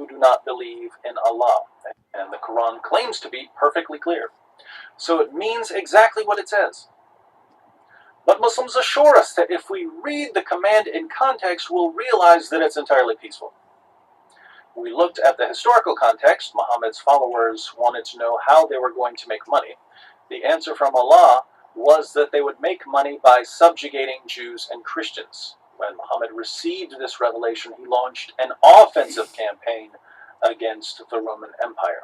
who do not believe in Allah. And the Quran claims to be perfectly clear. So it means exactly what it says. But Muslims assure us that if we read the command in context, we'll realize that it's entirely peaceful. We looked at the historical context. Muhammad's followers wanted to know how they were going to make money. The answer from Allah was that they would make money by subjugating Jews and Christians. When Muhammad received this revelation, he launched an offensive campaign against the Roman Empire.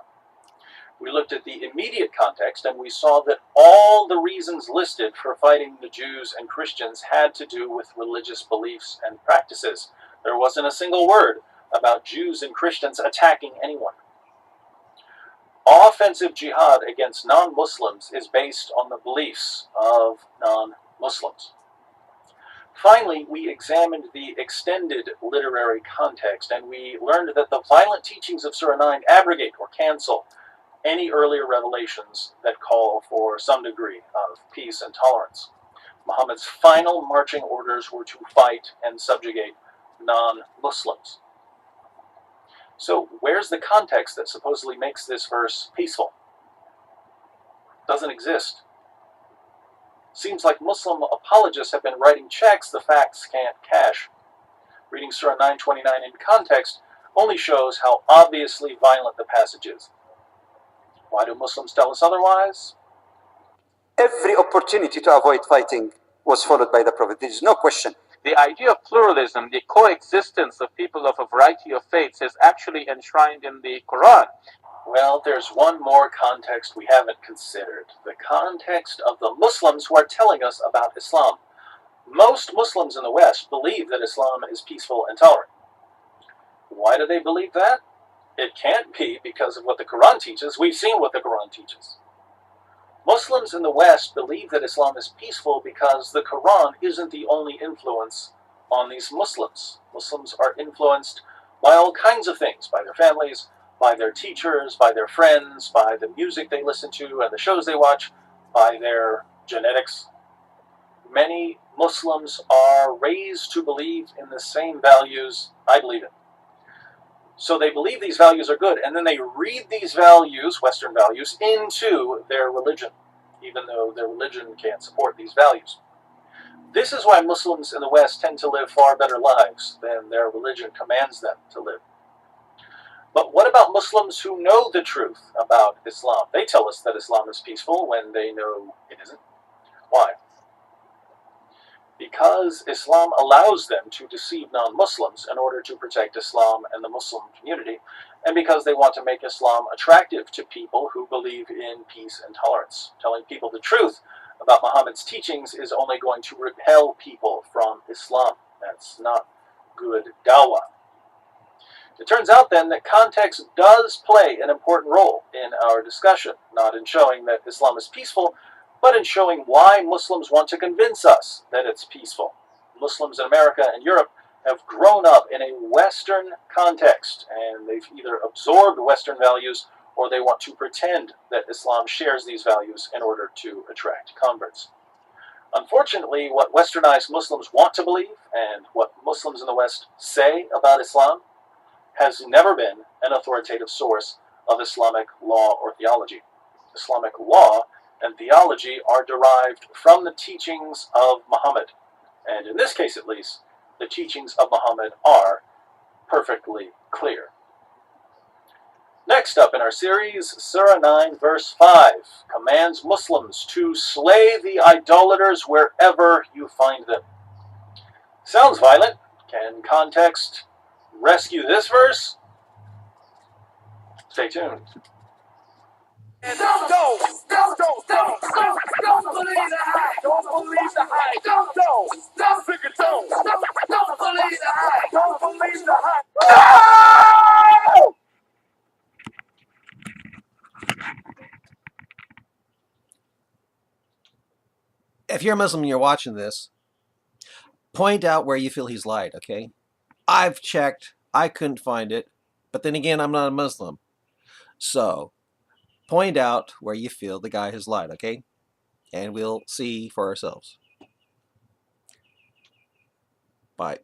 We looked at the immediate context, and we saw that all the reasons listed for fighting the Jews and Christians had to do with religious beliefs and practices. There wasn't a single word about Jews and Christians attacking anyone. Offensive jihad against non-Muslims is based on the beliefs of non-Muslims. Finally, we examined the extended literary context, and we learned that the violent teachings of Surah 9 abrogate or cancel any earlier revelations that call for some degree of peace and tolerance. Muhammad's final marching orders were to fight and subjugate non-Muslims. So where's the context that supposedly makes this verse peaceful? Doesn't exist. Seems like Muslim apologists have been writing checks the facts can't cash. Reading Surah 929 in context only shows how obviously violent the passage is. Why do Muslims tell us otherwise? Every opportunity to avoid fighting was followed by the Prophet. There is no question. The idea of pluralism, the coexistence of people of a variety of faiths, is actually enshrined in the Quran. Well, there's one more context we haven't considered. The context of the Muslims who are telling us about Islam. Most Muslims in the West believe that Islam is peaceful and tolerant. Why do they believe that? It can't be because of what the Quran teaches. We've seen what the Quran teaches. Muslims in the West believe that Islam is peaceful because the Quran isn't the only influence on these Muslims. Muslims are influenced by all kinds of things, by their families, by their teachers, by their friends, by the music they listen to and the shows they watch, by their genetics. Many Muslims are raised to believe in the same values I believe in. So they believe these values are good, and then they read these values, Western values, into their religion, even though their religion can't support these values. This is why Muslims in the West tend to live far better lives than their religion commands them to live. But what about Muslims who know the truth about Islam? They tell us that Islam is peaceful when they know it isn't. Why? Because Islam allows them to deceive non-Muslims in order to protect Islam and the Muslim community, and because they want to make Islam attractive to people who believe in peace and tolerance. Telling people the truth about Muhammad's teachings is only going to repel people from Islam. That's not good dawah. It turns out then that context does play an important role in our discussion, not in showing that Islam is peaceful, but in showing why Muslims want to convince us that it's peaceful. Muslims in America and Europe have grown up in a Western context, and they've either absorbed Western values or they want to pretend that Islam shares these values in order to attract converts. Unfortunately, what Westernized Muslims want to believe and what Muslims in the West say about Islam has never been an authoritative source of Islamic law or theology. Islamic law and theology are derived from the teachings of Muhammad. And in this case, at least, the teachings of Muhammad are perfectly clear. Next up in our series, Surah 9, verse 5, commands Muslims to slay the idolaters wherever you find them. Sounds violent. Can context rescue this verse? Stay tuned. Don't believe the hype. Don't believe the hype. Don't believe the hype. Don't believe the hype. No! If you're a Muslim and you're watching this, point out where you feel he's lied, okay? I've checked. I couldn't find it. But then again, I'm not a Muslim. So, point out where you feel the guy has lied, okay? And we'll see for ourselves. Bye.